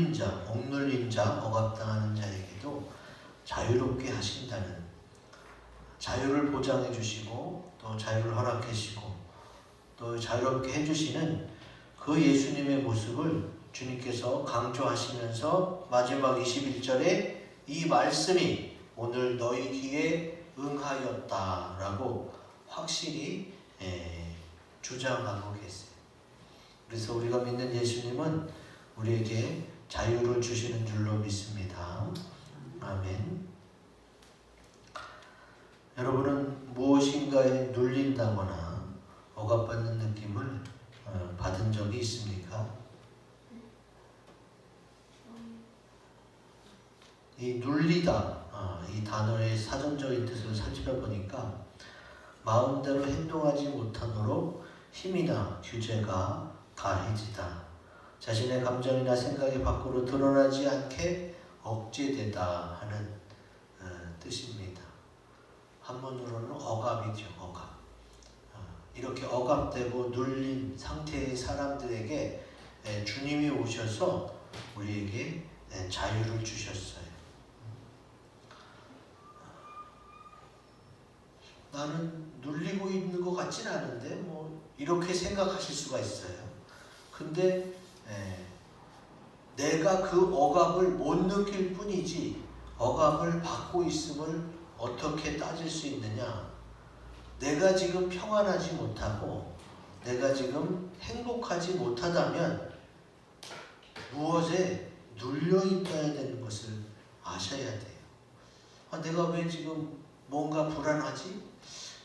눌린 자, 억눌린 자, 억압당하는 자에게도 자유롭게 하신다는, 자유를 보장해 주시고 또 자유를 허락해 주시고 또 자유롭게 해주시는 그 예수님의 모습을 주님께서 강조하시면서 마지막 21절에 이 말씀이 오늘 너희 귀에 응하였다라고 확실히 주장하고 계세요. 그래서 우리가 믿는 예수님은 우리에게 자유를 주시는 줄로 믿습니다. 아멘. 여러분은 무엇인가에 눌린다거나 억압받는 느낌을 받은 적이 있습니까? 이 눌리다, 이 단어의 사전적인 뜻을 살펴보니까 마음대로 행동하지 못하도록 힘이나 규제가 가해지다, 자신의 감정이나 생각이 밖으로 드러나지 않게 억제되다 하는 뜻입니다. 한문으로는 억압이죠. 억압. 이렇게 억압되고 눌린 상태의 사람들에게 주님이 오셔서 우리에게 자유를 주셨어요. 나는 눌리고 있는 것 같진 않은데 뭐 이렇게 생각하실 수가 있어요. 근데 내가 그 억압을 못 느낄 뿐이지 억압을 받고 있음을 어떻게 따질 수 있느냐? 내가 지금 평안하지 못하고 내가 지금 행복하지 못하다면 무엇에 눌려 있어야 되는 것을 아셔야 돼요. 내가 왜 지금 뭔가 불안하지?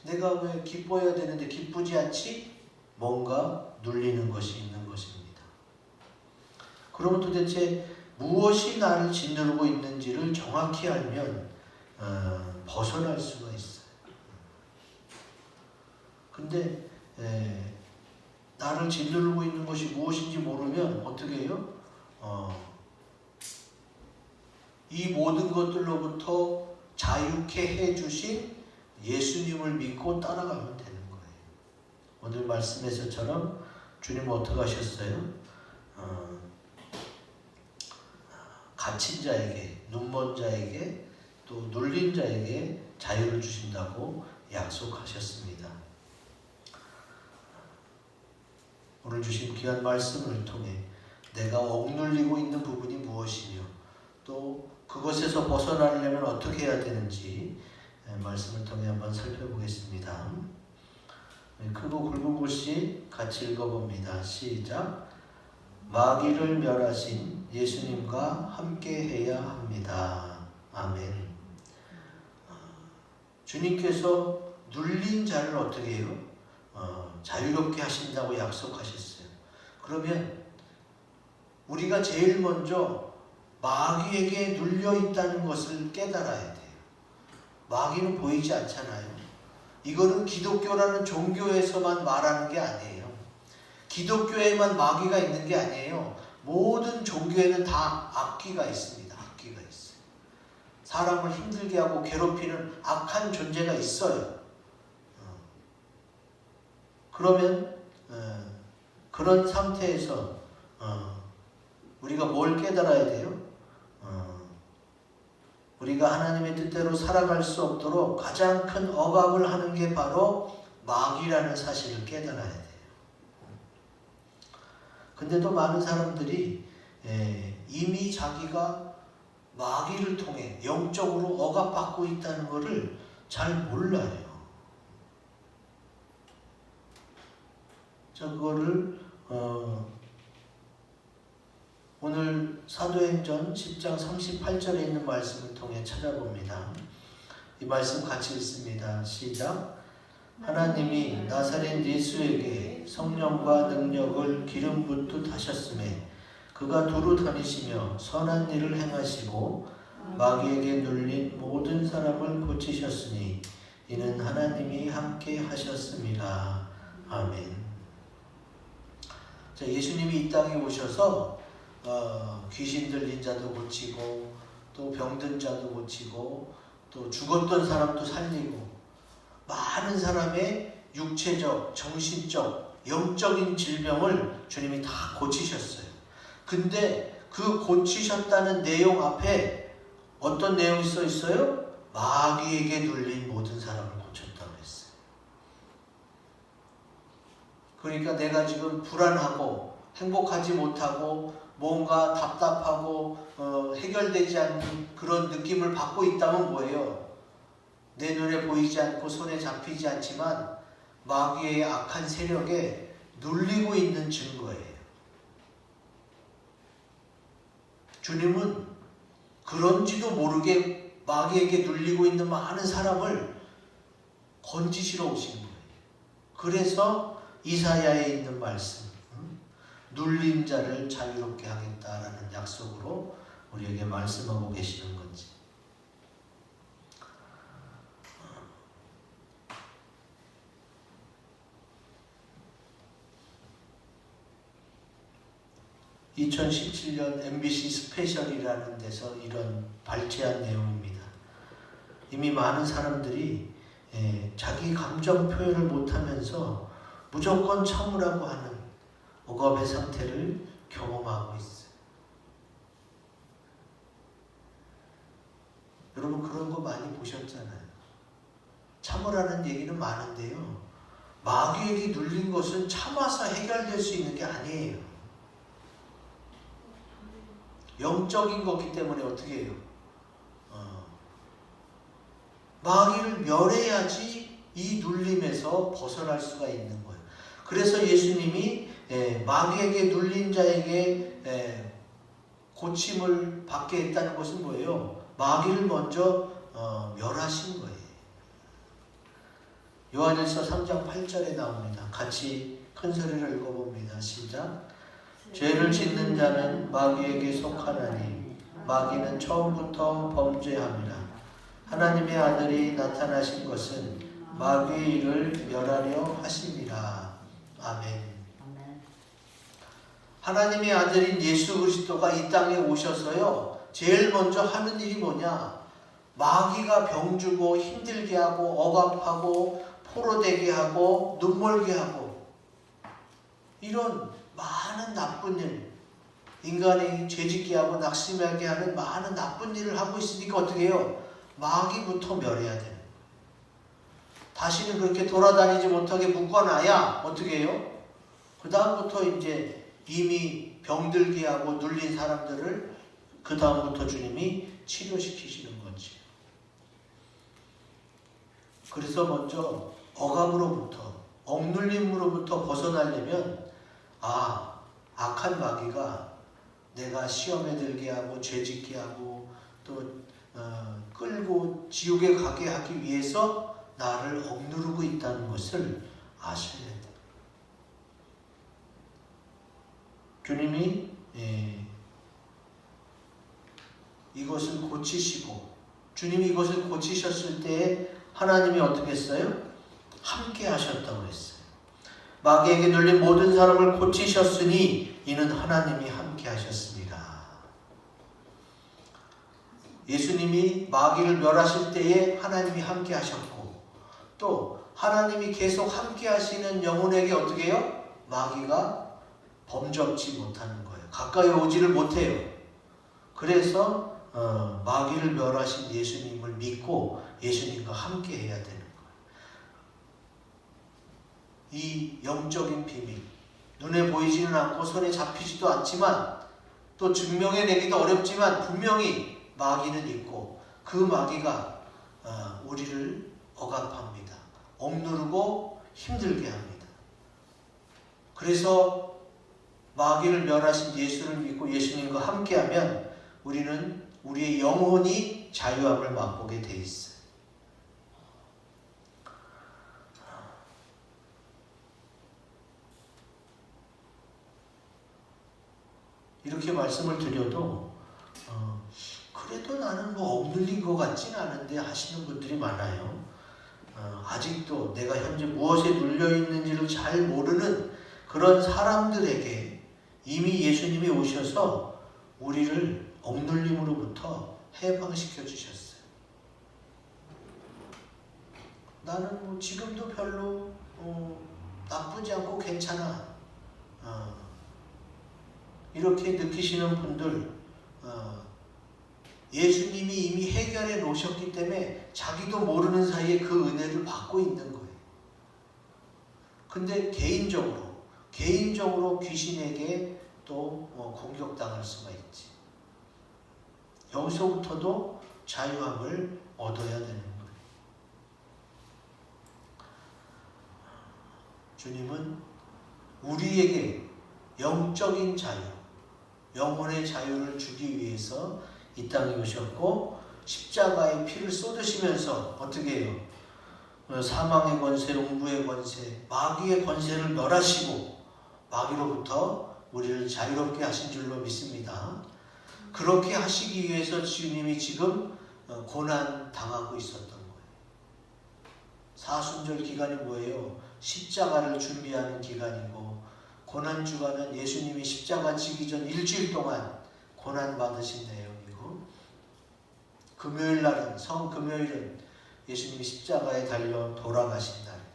내가 왜 기뻐해야 되는데 기쁘지 않지? 뭔가 눌리는 것이 있는 것입니다. 그러면 도대체 무엇이 나를 짓누르고 있는지를 정확히 알면 벗어날 수가 있어요. 근데 나를 짓누르고 있는 것이 무엇인지 모르면 어떻게 해요? 이 모든 것들로부터 자유케 해주신 예수님을 믿고 따라가면 되는 거예요. 오늘 말씀에서처럼 주님은 어떻게 하셨어요? 갇힌 자에게, 눈먼 자에게, 또 눌린 자에게 자유를 주신다고 약속하셨습니다. 오늘 주신 귀한 말씀을 통해 내가 억눌리고 있는 부분이 무엇이며 또 그것에서 벗어나려면 어떻게 해야 되는지 말씀을 통해 한번 살펴보겠습니다. 크고 굵은 글씨 같이 읽어봅니다. 시작. 마귀를 멸하신 예수님과 함께 해야 합니다. 아멘. 주님께서 눌린 자를 어떻게 해요? 자유롭게 하신다고 약속하셨어요. 그러면 우리가 제일 먼저 마귀에게 눌려 있다는 것을 깨달아야 돼요. 마귀는 보이지 않잖아요. 이거는 기독교라는 종교에서만 말하는 게 아니에요. 기독교에만 마귀가 있는 게 아니에요. 모든 종교에는 다 악귀가 있습니다. 악귀가 있어요. 사람을 힘들게 하고 괴롭히는 악한 존재가 있어요. 그러면 그런 상태에서 우리가 뭘 깨달아야 돼요? 우리가 하나님의 뜻대로 살아갈 수 없도록 가장 큰 억압을 하는 게 바로 마귀라는 사실을 깨달아야 돼요. 근데 또 많은 사람들이 이미 자기가 마귀를 통해 영적으로 억압받고 있다는 것을 잘 몰라요. 자, 그거를 오늘 사도행전 10장 38절에 있는 말씀을 통해 찾아봅니다. 이 말씀 같이 읽습니다. 시작. 하나님이 나사렛 예수에게 성령과 능력을 기름 붓듯 하셨음에 그가 두루 다니시며 선한 일을 행하시고 마귀에게 눌린 모든 사람을 고치셨으니 이는 하나님이 함께 하셨습니다. 아멘. 자, 예수님이 이 땅에 오셔서 귀신 들린 자도 고치고 또 병든 자도 고치고 또 죽었던 사람도 살리고 많은 사람의 육체적, 정신적, 영적인 질병을 주님이 다 고치셨어요. 근데 그 고치셨다는 내용 앞에 어떤 내용이 써 있어요? 마귀에게 눌린 모든 사람을 고쳤다고 했어요. 그러니까 내가 지금 불안하고 행복하지 못하고 뭔가 답답하고 해결되지 않는 그런 느낌을 받고 있다면 뭐예요? 내 눈에 보이지 않고 손에 잡히지 않지만 마귀의 악한 세력에 눌리고 있는 증거예요. 주님은 그런지도 모르게 마귀에게 눌리고 있는 많은 사람을 건지시러 오시는 거예요. 그래서 이사야에 있는 말씀, 눌린 자를 자유롭게 하겠다라는 약속으로 우리에게 말씀하고 계시는 건지. (2017년) MBC 스페셜이라는 데서 이런 발췌한 내용입니다. 이미 많은 사람들이 자기 감정 표현을 못하면서 무조건 참으라고 하는 억압의 상태를 경험하고 있어요. 여러분 그런 거 많이 보셨잖아요. 참으라는 얘기는 많은데요. 마귀에게 눌린 것은 참아서 해결될 수 있는 게 아니에요. 영적인 거기 때문에 어떻게 해요? 마귀를 멸해야지 이 눌림에서 벗어날 수가 있는 거예요. 그래서 예수님이 마귀에게 눌린 자에게 고침을 받게 했다는 것은 뭐예요? 마귀를 먼저 멸하신 거예요. 요한일서 3장 8절에 나옵니다. 같이 큰 소리로 읽어봅니다. 시작. 죄를 짓는 자는 마귀에게 속하나니 마귀는 처음부터 범죄함이라. 하나님의 아들이 나타나신 것은 마귀의 일을 멸하려 하심이라. 아멘. 하나님의 아들인 예수 그리스도가 이 땅에 오셔서요, 제일 먼저 하는 일이 뭐냐? 마귀가 병주고 힘들게 하고 억압하고 포로되게 하고 눈멀게 하고 이런 많은 나쁜 일, 인간이 죄짓게 하고 낙심하게 하는 많은 나쁜 일을 하고 있으니까 어떻게 해요? 마귀부터 멸해야 되는 거예요. 다시는 그렇게 돌아다니지 못하게 묶어놔야 어떻게 해요? 그 다음부터 이제 이미 병들게 하고 눌린 사람들을 그 다음부터 주님이 치료시키시는 거지. 그래서 먼저 억압으로부터, 억눌림으로부터 벗어나려면 악한 마귀가 내가 시험에 들게 하고 죄짓게 하고 또 끌고 지옥에 가게 하기 위해서 나를 억누르고 있다는 것을 아셔야 돼요. 주님이 이것을 고치시고, 주님이 이것을 고치셨을 때에 하나님이 어떻게 했어요? 함께 하셨다고 했어요. 마귀에게 눌린 모든 사람을 고치셨으니 이는 하나님이 함께 하셨습니다. 예수님이 마귀를 멸하실 때에 하나님이 함께 하셨고, 또 하나님이 계속 함께 하시는 영혼에게 어떻게 해요? 마귀가 범접지 못하는 거예요. 가까이 오지를 못해요. 그래서 마귀를 멸하신 예수님을 믿고 예수님과 함께 해야 되는 거예요. 이 영적인 비밀, 눈에 보이지는 않고 손에 잡히지도 않지만 또 증명해내기도 어렵지만 분명히 마귀는 있고 그 마귀가 우리를 억압합니다. 억누르고 힘들게 합니다. 그래서 마귀를 멸하신 예수를 믿고 예수님과 함께하면 우리는 우리의 영혼이 자유함을 맛보게 돼 있어요. 이렇게 말씀을 드려도 그래도 나는 뭐 억눌린 것 같진 않은데 하시는 분들이 많아요. 아직도 내가 현재 무엇에 눌려 있는지를 잘 모르는 그런 사람들에게 이미 예수님이 오셔서 우리를 억눌림으로부터 해방시켜 주셨어요. 나는 뭐 지금도 별로 나쁘지 않고 괜찮아. 이렇게 느끼시는 분들, 예수님이 이미 해결해 놓으셨기 때문에 자기도 모르는 사이에 그 은혜를 받고 있는 거예요. 근데 개인적으로 귀신에게 또 공격당할 수가 있지. 여기서부터도 자유함을 얻어야 되는 거예요. 주님은 우리에게 영적인 자유, 영혼의 자유를 주기 위해서 이 땅에 오셨고 십자가의 피를 쏟으시면서 어떻게 해요? 사망의 권세, 음부의 권세, 마귀의 권세를 멸하시고 마귀로부터 우리를 자유롭게 하신 줄로 믿습니다. 그렇게 하시기 위해서 주님이 지금 고난 당하고 있었던 거예요. 사순절 기간이 뭐예요? 십자가를 준비하는 기간이고, 고난 주간은 예수님이 십자가 지기 전 일주일 동안 고난 받으신 내용이고, 금요일 날은 성금요일은 예수님이 십자가에 달려 돌아가신 날이죠.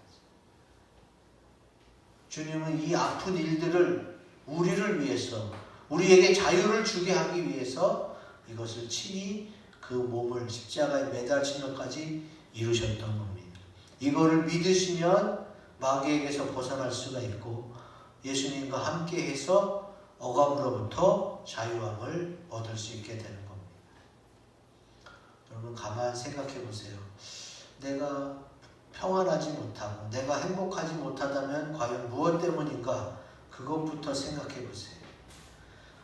주님은 이 아픈 일들을 우리를 위해서, 우리에게 자유를 주게 하기 위해서 이것을 친히 그 몸을 십자가에 매달치면까지 이루셨던 겁니다. 이거를 믿으시면 마귀에게서 벗어날 수가 있고 예수님과 함께해서 억압으로부터 자유함을 얻을 수 있게 되는 겁니다. 여러분 가만히 생각해 보세요. 내가 평안하지 못하고 내가 행복하지 못하다면 과연 무엇 때문인가? 그것부터 생각해 보세요.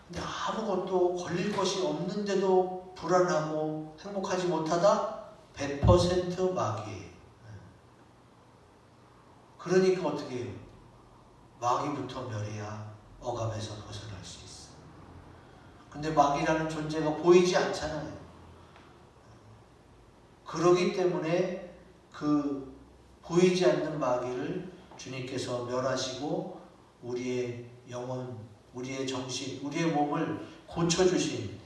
근데 아무것도 걸릴 것이 없는데도 불안하고 행복하지 못하다? 100% 마귀예요. 그러니까 어떻게 해요? 마귀부터 멸해야 억압에서 벗어날 수 있어. 근데 마귀라는 존재가 보이지 않잖아요. 그러기 때문에 그 보이지 않는 마귀를 주님께서 멸하시고 우리의 영혼, 우리의 정신, 우리의 몸을 고쳐주신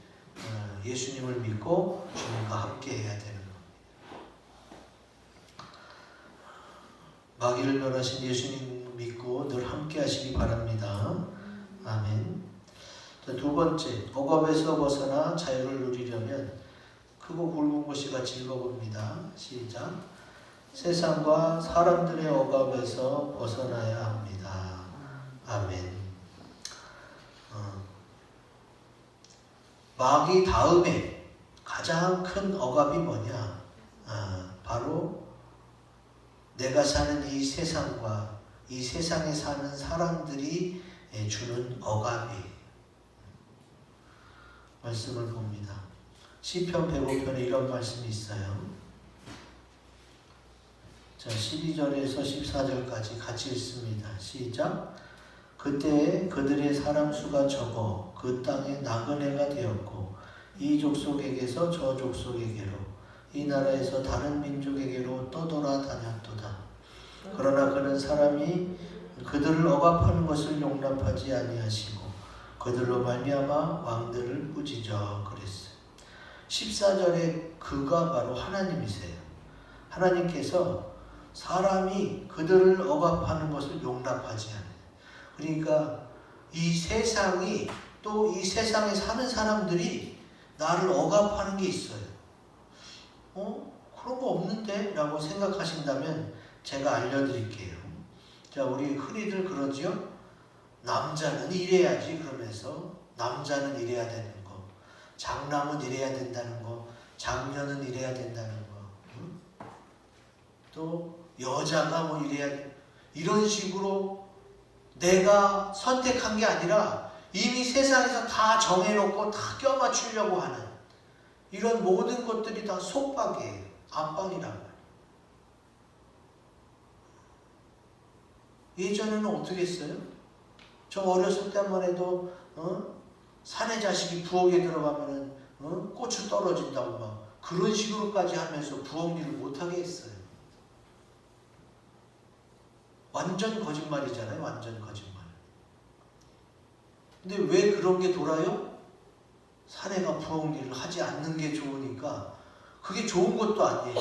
예수님을 믿고 주님과 함께 해야 되는 겁니다. 마귀를 멸하신 예수님 믿고 늘 함께 하시기 바랍니다. 아멘. 두 번째, 억압에서 벗어나 자유를 누리려면 크고 굵은 곳이가 즐거웁니다. 시작. 세상과 사람들의 억압에서 벗어나야 합니다. 아멘. 마귀 다음에 가장 큰 억압이 뭐냐? 바로 내가 사는 이 세상과 이 세상에 사는 사람들이 주는 억압이 말씀을 봅니다. 시편 105편에 이런 말씀이 있어요. 자, 12절에서 14절까지 같이 읽습니다. 시작. 그때 그들의 사람 수가 적어 그 땅에 나그네가 되었고 이 족속에게서 저 족속에게로 이 나라에서 다른 민족에게로 떠돌아 다녔도다. 그러나 그는 사람이 그들을 억압하는 것을 용납하지 아니하시고 그들로 말미암아 왕들을 꾸짖어 그랬어요. 14절에 그가 바로 하나님이세요. 하나님께서 사람이 그들을 억압하는 것을 용납하지 않아요. 그러니까 이 세상이 또 이 세상에 사는 사람들이 나를 억압하는 게 있어요. 그런 거 없는데? 라고 생각하신다면 제가 알려드릴게요. 자, 우리 흔히들 그러죠? 남자는 이래야지 그러면서 남자는 이래야 되는 거, 장남은 이래야 된다는 거, 장녀는 이래야 된다는 거, 또 여자가 뭐 이래야 돼. 이런 식으로 내가 선택한 게 아니라 이미 세상에서 다 정해놓고 다 껴맞추려고 하는 이런 모든 것들이 다 속박이에요. 압박이란 말이에요. 예전에는 어떻게 했어요? 저 어렸을 때만 해도 사내 자식이 부엌에 들어가면은 고추 떨어진다고 막 그런 식으로까지 하면서 부엌 일을 못하게 했어요. 완전 거짓말이잖아요. 완전 거짓말. 근데 왜 그런 게 돌아요? 사내가 부엌 일을 하지 않는 게 좋으니까 그게 좋은 것도 아니에요.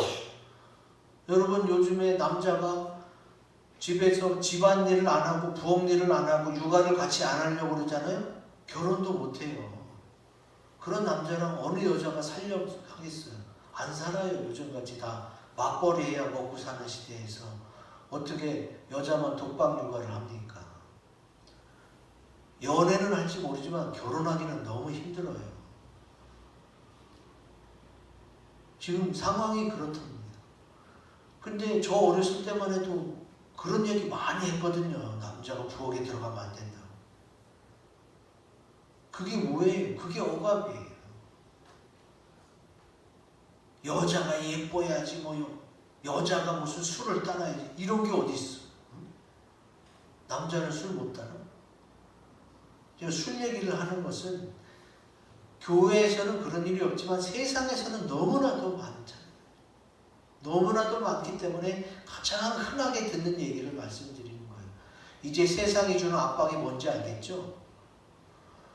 여러분 요즘에 남자가 집에서 집안일을 안 하고 부엌일을 안 하고 육아를 같이 안 하려고 그러잖아요. 결혼도 못해요. 그런 남자랑 어느 여자가 살려고 하겠어요? 안 살아요. 요즘같이 다 맞벌이해야 먹고 사는 시대에서 어떻게 여자만 독박 육아를 합니까? 연애는 할지 모르지만 결혼하기는 너무 힘들어요. 지금 상황이 그렇답니다. 근데 저 어렸을 때만 해도 그런 얘기 많이 했거든요. 남자가 부엌에 들어가면 안 된다고. 그게 뭐예요? 그게 억압이에요. 여자가 예뻐야지 뭐요. 여자가 무슨 술을 따라야지. 이런 게 어디 있어? 남자는 술 못 따라? 술 얘기를 하는 것은 교회에서는 그런 일이 없지만 세상에서는 너무나도 많잖아요. 너무나도 많기 때문에 가장 흔하게 듣는 얘기를 말씀드리는 거예요. 이제 세상이 주는 압박이 뭔지 알겠죠?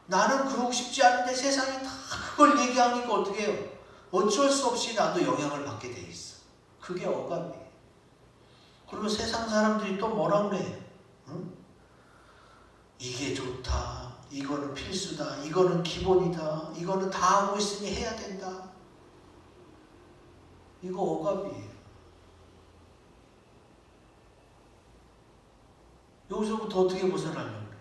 나는 그러고 싶지 않은데 세상이 다 그걸 얘기하니까 어떻게 해요? 어쩔 수 없이 나도 영향을 받게 돼 있어. 그게 억압이에요. 그리고 세상 사람들이 또 뭐라 그래요? 응? 이게 좋다. 이거는 필수다. 이거는 기본이다. 이거는 다 하고 있으니 해야 된다. 이거 억압이에요. 여기서부터 어떻게 벗어나려고 그래?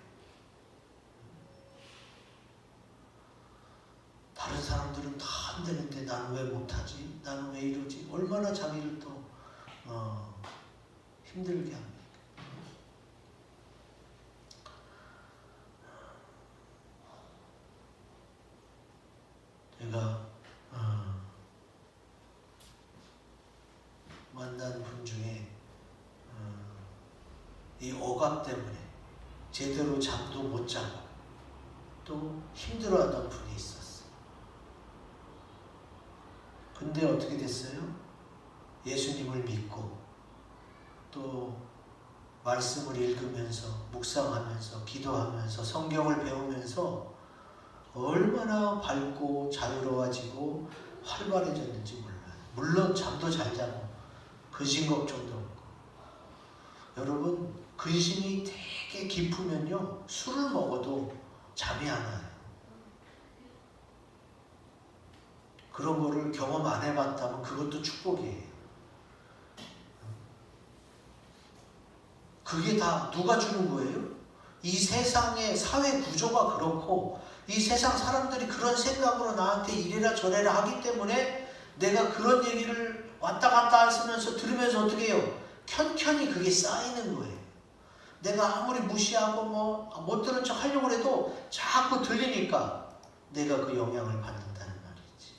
다른 사람들은 다 한다는데 나는 왜 못하지? 나는 왜 이러지? 얼마나 자기를 또 힘들게 합니까? 제가 만난 분 중에 이 억압 때문에 제대로 잠도 못 자고 또 힘들어하던 분이 있었어요. 근데 어떻게 됐어요? 예수님을 믿고 또 말씀을 읽으면서 묵상하면서 기도하면서 성경을 배우면서 얼마나 밝고 자유로워지고 활발해졌는지 몰라요. 물론 잠도 잘 자고 근심 걱정도 없고. 여러분, 근심이 되게 깊으면요 술을 먹어도 잠이 안 와요. 그런 거를 경험 안 해봤다면 그것도 축복이에요. 그게 다 누가 주는 거예요? 이 세상의 사회 구조가 그렇고 이 세상 사람들이 그런 생각으로 나한테 이래라 저래라 하기 때문에 내가 그런 얘기를 왔다 갔다 하면서 들으면서 어떻게 해요? 편편히 그게 쌓이는 거예요. 내가 아무리 무시하고 못 들은 척 하려고 해도 자꾸 들리니까 내가 그 영향을 받는다는 말이지.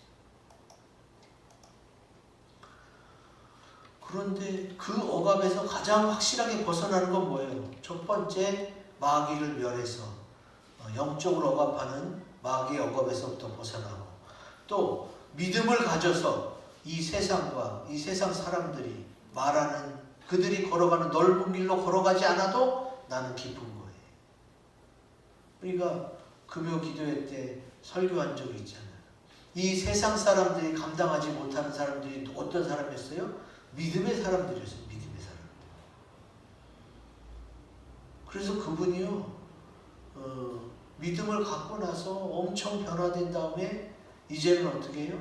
그런데 그 억압에서 가장 확실하게 벗어나는 건 뭐예요? 첫 번째, 마귀를 멸해서 영적으로 억압하는 마귀의 억압에서부터 벗어나고, 또 믿음을 가져서 이 세상과 이 세상 사람들이 말하는 그들이 걸어가는 넓은 길로 걸어가지 않아도 나는 기쁜 거예요. 우리가 금요 기도회 때 설교한 적이 있잖아요. 이 세상 사람들이 감당하지 못하는 사람들이 어떤 사람이었어요? 믿음의 사람들이었어요. 믿음의 사람들. 그래서 그분이요 믿음을 갖고 나서 엄청 변화된 다음에 이제는 어떻게 해요?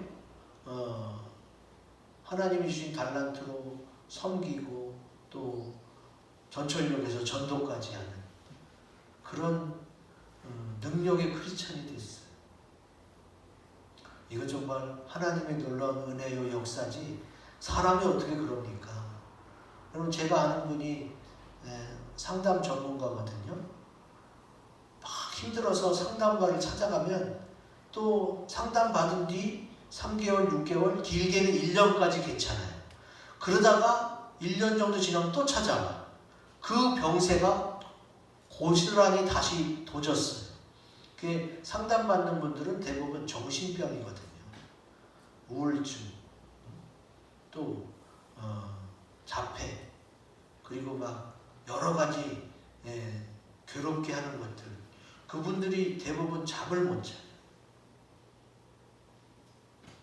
하나님이 주신 달란트로 섬기고 또 전철역에서 전도까지 하는 그런 능력의 크리스찬이 됐어요. 이거 정말 하나님의 놀라운 은혜요 역사지 사람이 어떻게 그럽니까? 여러분, 제가 아는 분이 상담 전문가거든요. 막 힘들어서 상담가를 찾아가면 또 상담 받은 뒤 3개월, 6개월, 길게는 1년까지 괜찮아요. 그러다가 1년 정도 지나면 또 찾아와. 그 병세가 고스란히 다시 도졌어요. 그 상담받는 분들은 대부분 정신병이거든요. 우울증, 또 자폐, 그리고 막 여러 가지 괴롭게 하는 것들. 그분들이 대부분 잠을 못 자요.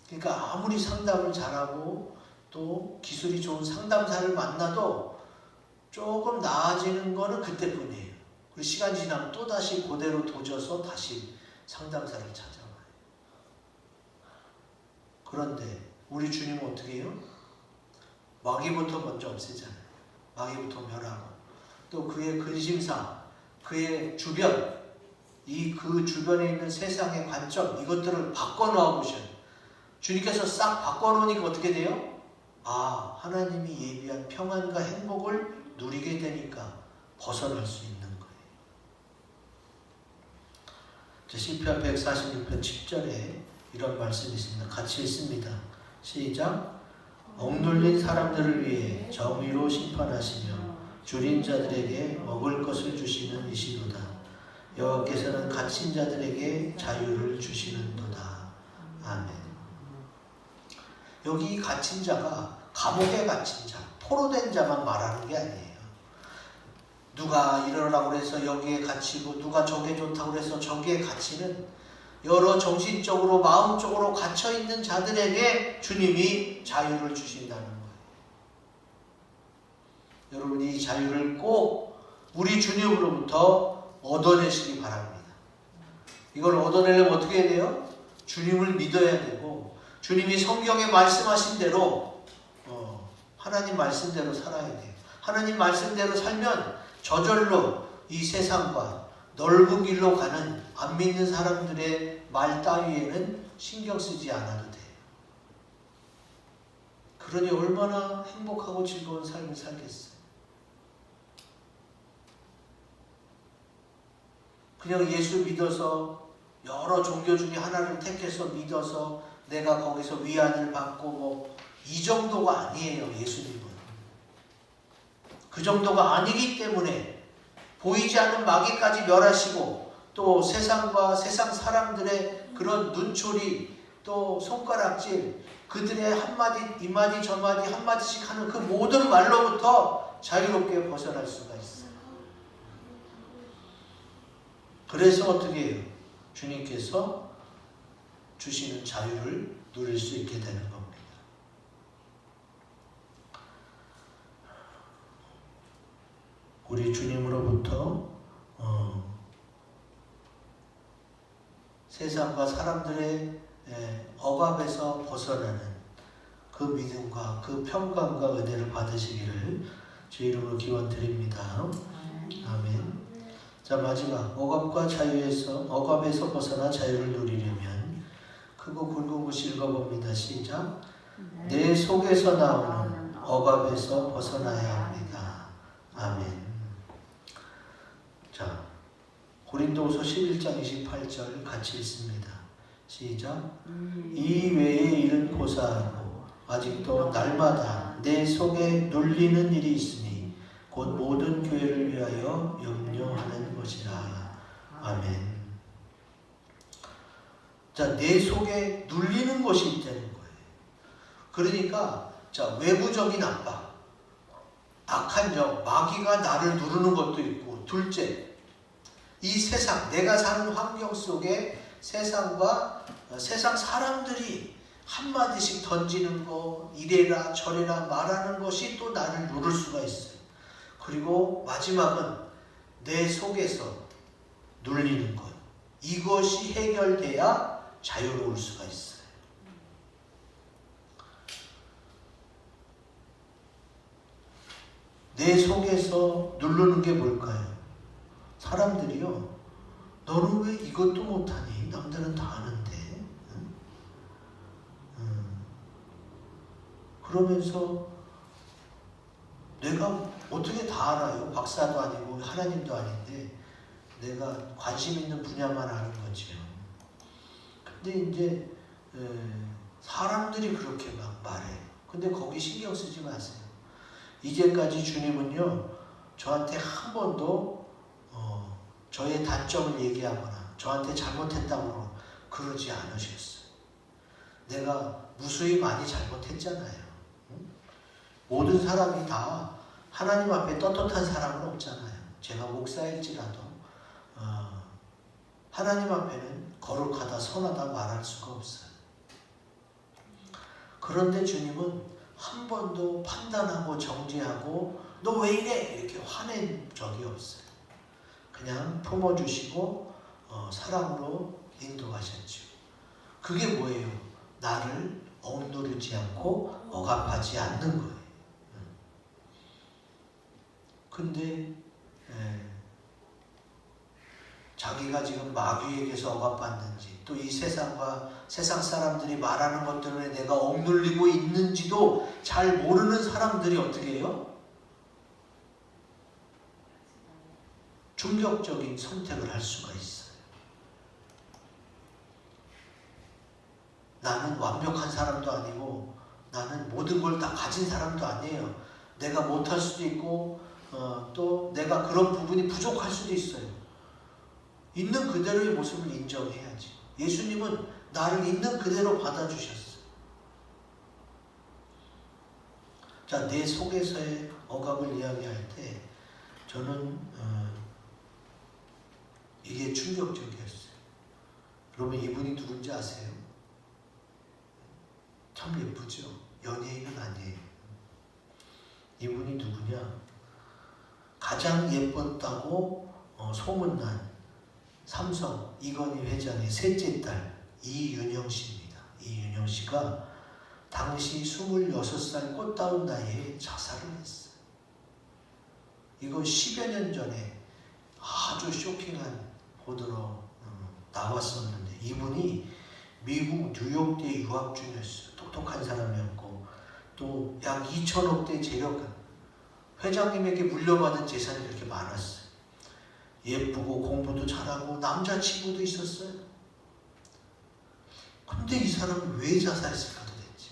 그러니까 아무리 상담을 잘하고 또 기술이 좋은 상담사를 만나도 조금 나아지는 거는 그때뿐이에요. 그리고 시간이 지나면 또다시 그대로 도져서 다시 상담사를 찾아와요. 그런데 우리 주님은 어떻게 해요? 마귀부터 먼저 없애잖아요. 마귀부터 멸하고 또 그의 근심사, 그의 주변, 그 주변에 있는 세상의 관점, 이것들을 바꿔놓아 보셔요. 주님께서 싹 바꿔놓으니까 어떻게 돼요? 아, 하나님이 예비한 평안과 행복을 누리게 되니까 벗어날 수 있는 거예요. 시편 146편 10절에 이런 말씀이 있습니다. 같이 읽습니다. 시작. 억눌린 사람들을 위해 정의로 심판하시며 줄인 자들에게 먹을 것을 주시는 이시도다. 여호와께서는 갇힌 자들에게 자유를 주시는도다. 아멘. 여기 갇힌 자가 감옥에 갇힌 자, 포로된 자만 말하는 게 아니에요. 누가 이러라고 해서 여기에 갇히고 누가 저게 좋다고 해서 저기에 갇히는 여러 정신적으로 마음적으로 갇혀있는 자들에게 주님이 자유를 주신다는 거예요. 여러분, 이 자유를 꼭 우리 주님으로부터 얻어내시기 바랍니다. 이걸 얻어내려면 어떻게 해야 돼요? 주님을 믿어야 되고 주님이 성경에 말씀하신 대로 하나님 말씀대로 살아야 돼요. 하나님 말씀대로 살면 저절로 이 세상과 넓은 길로 가는 안 믿는 사람들의 말 따위에는 신경 쓰지 않아도 돼요. 그러니 얼마나 행복하고 즐거운 삶을 살겠어요. 그냥 예수 믿어서 여러 종교 중에 하나를 택해서 믿어서 내가 거기서 위안을 받고 이 정도가 아니에요. 예수님은 그 정도가 아니기 때문에 보이지 않는 마귀까지 멸하시고 또 세상과 세상 사람들의 그런 눈초리 또 손가락질 그들의 한마디 이마디 저마디 한마디씩 하는 그 모든 말로부터 자유롭게 벗어날 수가 있어요. 그래서 어떻게 해요? 주님께서 주시는 자유를 누릴 수 있게 되는 겁니다. 우리 주님으로부터 세상과 사람들의 억압에서 벗어나는 그 믿음과 그 평강과 은혜를 받으시기를 주 이름으로 기원드립니다. 아멘. 자, 마지막 억압에서 벗어나 자유를 누리려면 크고 굵은 글씨 읽어봅니다. 시작. 내 속에서 나오는 억압에서 벗어나야 합니다. 아멘. 자, 고린도후서 11장 28절 같이 읽습니다. 시작. 이 외의 일은 고사하고 아직도 날마다 내 속에 눌리는 일이 있으니 곧 모든 교회를 위하여 염려하는 것이라. 아멘. 자, 내 속에 눌리는 것이 있다는 거예요. 그러니까 자, 외부적인 압박, 악한 영, 마귀가 나를 누르는 것도 있고, 둘째, 이 세상, 내가 사는 환경 속에 세상과 세상 사람들이 한마디씩 던지는 거, 이래라 저래라 말하는 것이 또 나를 누를 수가 있어요. 그리고 마지막은 내 속에서 눌리는 것. 이것이 해결돼야 자유로울 수가 있어요. 내 속에서 누르는 게 뭘까요? 사람들이요, 너는 왜 이것도 못하니? 남들은 다 아는데. 그러면서 내가 어떻게 다 알아요? 박사도 아니고 하나님도 아닌데 내가 관심 있는 분야만 아는 거죠. 근데 이제 사람들이 그렇게 막 말해요. 근데 거기 신경 쓰지 마세요. 이제까지 주님은요, 저한테 한 번도 저의 단점을 얘기하거나 저한테 잘못했다고 그러지 않으셨어요. 내가 무수히 많이 잘못했잖아요. 모든 사람이 다 하나님 앞에 떳떳한 사람은 없잖아요. 제가 목사일지라도 하나님 앞에는 거룩하다, 선하다 말할 수가 없어요. 그런데 주님은 한 번도 판단하고 정죄하고 너 왜 이래? 이렇게 화낸 적이 없어요. 그냥 품어주시고 사랑으로 인도하셨죠. 그게 뭐예요? 나를 억누르지 않고 억압하지 않는 거예요. 근데 자기가 지금 마귀에게서 억압받는지, 또 이 세상과 세상 사람들이 말하는 것 때문에 내가 억눌리고 있는지도 잘 모르는 사람들이 어떻게 해요? 충격적인 선택을 할 수가 있어요. 나는 완벽한 사람도 아니고 나는 모든 걸 다 가진 사람도 아니에요. 내가 못할 수도 있고 또 내가 그런 부분이 부족할 수도 있어요. 있는 그대로의 모습을 인정해야지. 예수님은 나를 있는 그대로 받아주셨어요. 자, 내 속에서의 억압을 이야기할 때 저는 이게 충격적이었어요. 여러분 이분이 누군지 아세요? 참 예쁘죠? 연예인은 아니에요. 이분이 누구냐? 가장 예뻤다고 소문난 삼성 이건희 회장의 셋째 딸 이윤영 씨입니다. 이윤영 씨가 당시 26살 꽃다운 나이에 자살을 했어요. 이거 10여 년 전에 아주 쇼킹한 보도로 나왔었는데 이분이 미국 뉴욕대 유학 중이었어요. 똑똑한 사람이었고 또 약 2천억대 재력가, 회장님에게 물려받은 재산이 그렇게 많았어요. 예쁘고 공부도 잘하고 남자친구도 있었어요. 근데 이 사람은 왜 자살했을까 도대체?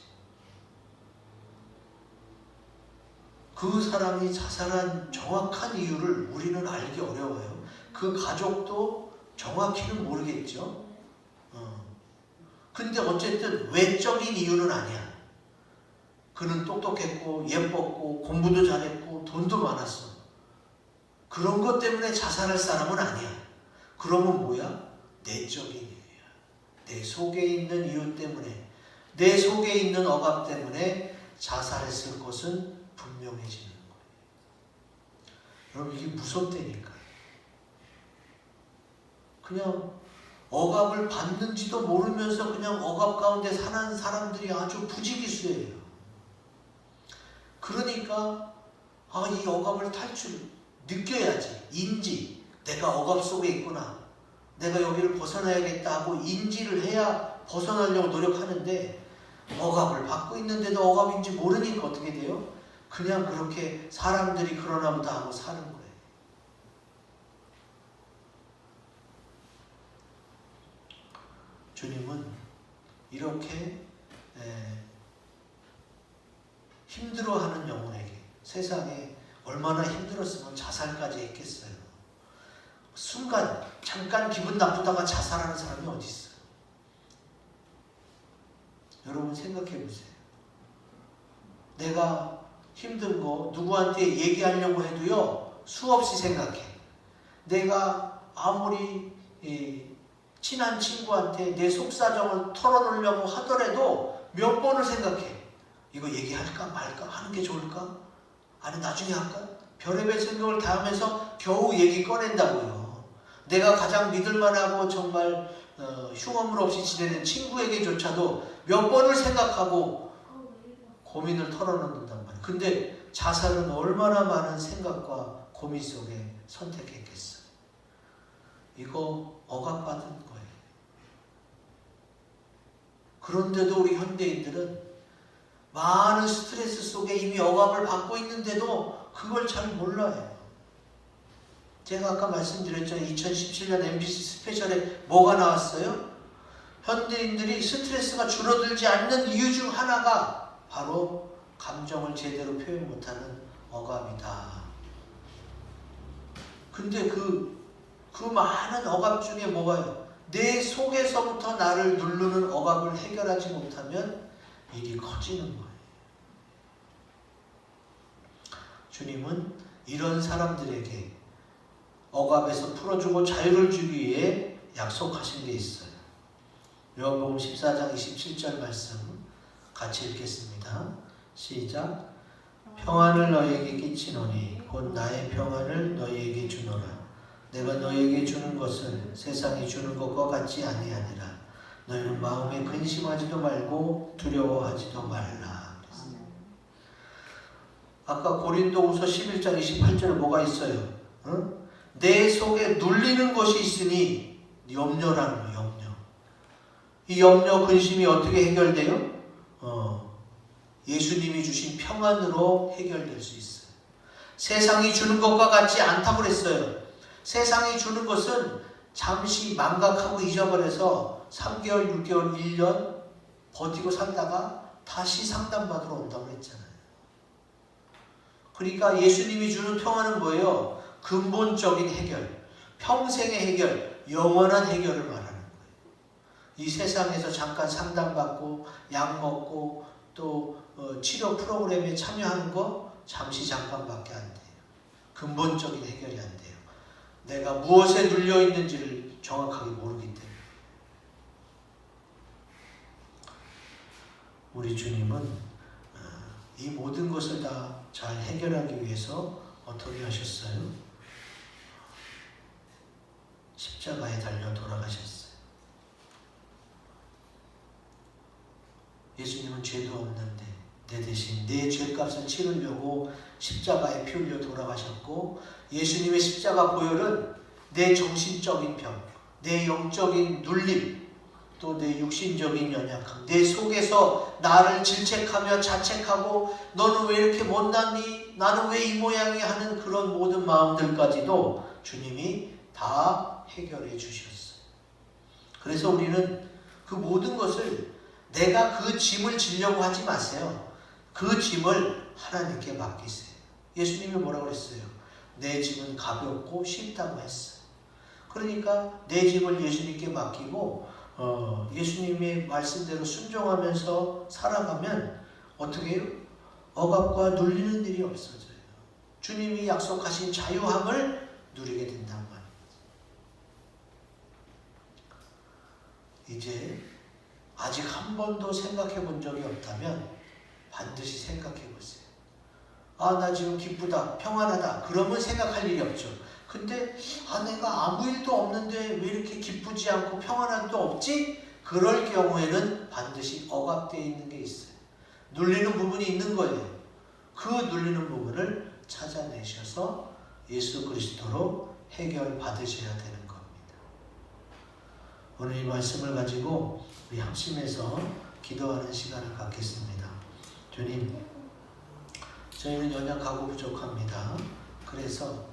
그 사람이 자살한 정확한 이유를 우리는 알기 어려워요. 그 가족도 정확히는 모르겠죠. 근데 어쨌든 외적인 이유는 아니야. 그는 똑똑했고 예뻤고 공부도 잘했고 돈도 많았어. 그런 것 때문에 자살할 사람은 아니야. 그러면 뭐야? 내적인 이유야. 내 속에 있는 이유 때문에, 내 속에 있는 억압 때문에 자살했을 것은 분명해지는 거예요. 여러분 이게 무섭다니까요. 그냥 억압을 받는지도 모르면서 그냥 억압 가운데 사는 사람들이 아주 부지기수예요. 그러니까 이 억압을 느껴야지. 인지. 내가 억압 속에 있구나. 내가 여기를 벗어나야겠다 하고 인지를 해야 벗어나려고 노력하는데 억압을 받고 있는데도 억압인지 모르니까 어떻게 돼요? 그냥 그렇게 사람들이 그러나 보다 하고 사는 거예요. 주님은 이렇게 힘들어하는 영혼에게, 세상에 얼마나 힘들었으면 자살까지 했겠어요. 순간 잠깐 기분 나쁘다가 자살하는 사람이 어디 있어요? 여러분 생각해 보세요. 내가 힘든 거 누구한테 얘기하려고 해도요 수없이 생각해. 내가 아무리 친한 친구한테 내 속사정을 털어놓으려고 하더라도 몇 번을 생각해. 이거 얘기할까 말까? 하는 게 좋을까? 아니 나중에 할까? 별의별 생각을 다 하면서 겨우 얘기 꺼낸다고요. 내가 가장 믿을만하고 정말 흉어물 없이 지내는 친구에게조차도 몇 번을 생각하고 고민을 털어놓는단 말이에요. 근데 자살은 얼마나 많은 생각과 고민 속에 선택했겠어요. 이거 억압받은 거예요. 그런데도 우리 현대인들은 많은 스트레스 속에 이미 억압을 받고 있는데도 그걸 잘 몰라요. 제가 아까 말씀드렸죠. 2017년 MBC 스페셜에 뭐가 나왔어요? 현대인들이 스트레스가 줄어들지 않는 이유 중 하나가 바로 감정을 제대로 표현 못하는 억압이다. 근데 그 많은 억압 중에 뭐가요? 내 속에서부터 나를 누르는 억압을 해결하지 못하면 일이 커지는 거예요. 주님은 이런 사람들에게 억압에서 풀어주고 자유를 주기 위해 약속하신 게 있어요. 요한복음 14장 27절 말씀 같이 읽겠습니다. 시작. 평안을 너희에게 끼치노니 곧 나의 평안을 너희에게 주노라. 내가 너에게 주는 것은 세상이 주는 것과 같지 아니하니라. 너희는 마음에 근심하지도 말고 두려워하지도 말라. 아까 고린도후서 11장 28절에 뭐가 있어요? 내 속에 눌리는 것이 있으니 염려라는 거예요. 염려. 이 염려 근심이 어떻게 해결돼요? 예수님이 주신 평안으로 해결될 수 있어요. 세상이 주는 것과 같지 않다고 그랬어요. 세상이 주는 것은 잠시 망각하고 잊어버려서 3개월, 6개월, 1년 버티고 살다가 다시 상담받으러 온다고 했잖아요. 그러니까 예수님이 주는 평안은 뭐예요? 근본적인 해결, 평생의 해결, 영원한 해결을 말하는 거예요. 이 세상에서 잠깐 상담받고 약 먹고 또 치료 프로그램에 참여하는 거 잠시 잠깐밖에 안 돼요. 근본적인 해결이 안 돼요. 내가 무엇에 눌려 있는지를 정확하게 모르기 때문에. 우리 주님은 이 모든 것을 다 잘 해결하기 위해서 어떻게 하셨어요? 십자가에 달려 돌아가셨어요. 예수님은 죄도 없는데 내 대신 내 죄값을 치르려고 십자가에 피 흘려 돌아가셨고, 예수님의 십자가 보혈은 내 정신적인 병, 내 영적인 눌림, 또 내 육신적인 연약함, 내 속에서 나를 질책하며 자책하고 너는 왜 이렇게 못났니? 나는 왜 이 모양이 하는 그런 모든 마음들까지도 주님이 다 해결해 주셨어요. 그래서 우리는 그 모든 것을 내가 그 짐을 지려고 하지 마세요. 그 짐을 하나님께 맡기세요. 예수님이 뭐라고 그랬어요? 내 짐은 가볍고 쉽다고 했어요. 그러니까 내 짐을 예수님께 맡기고 예수님의 말씀대로 순종하면서 살아가면 어떻게 해요? 억압과 눌리는 일이 없어져요. 주님이 약속하신 자유함을 누리게 된단 말이에요. 이제 아직 한 번도 생각해 본 적이 없다면 반드시 생각해 보세요. 나 지금 기쁘다, 평안하다. 그러면 생각할 일이 없죠. 근데 내가 아무 일도 없는데 왜 이렇게 기쁘지 않고 평안함도 없지? 그럴 경우에는 반드시 억압되어 있는 게 있어요. 눌리는 부분이 있는 거예요. 그 눌리는 부분을 찾아내셔서 예수 그리스도로 해결받으셔야 되는 겁니다. 오늘 이 말씀을 가지고 우리 합심해서 기도하는 시간을 갖겠습니다. 주님, 저희는 연약하고 부족합니다. 그래서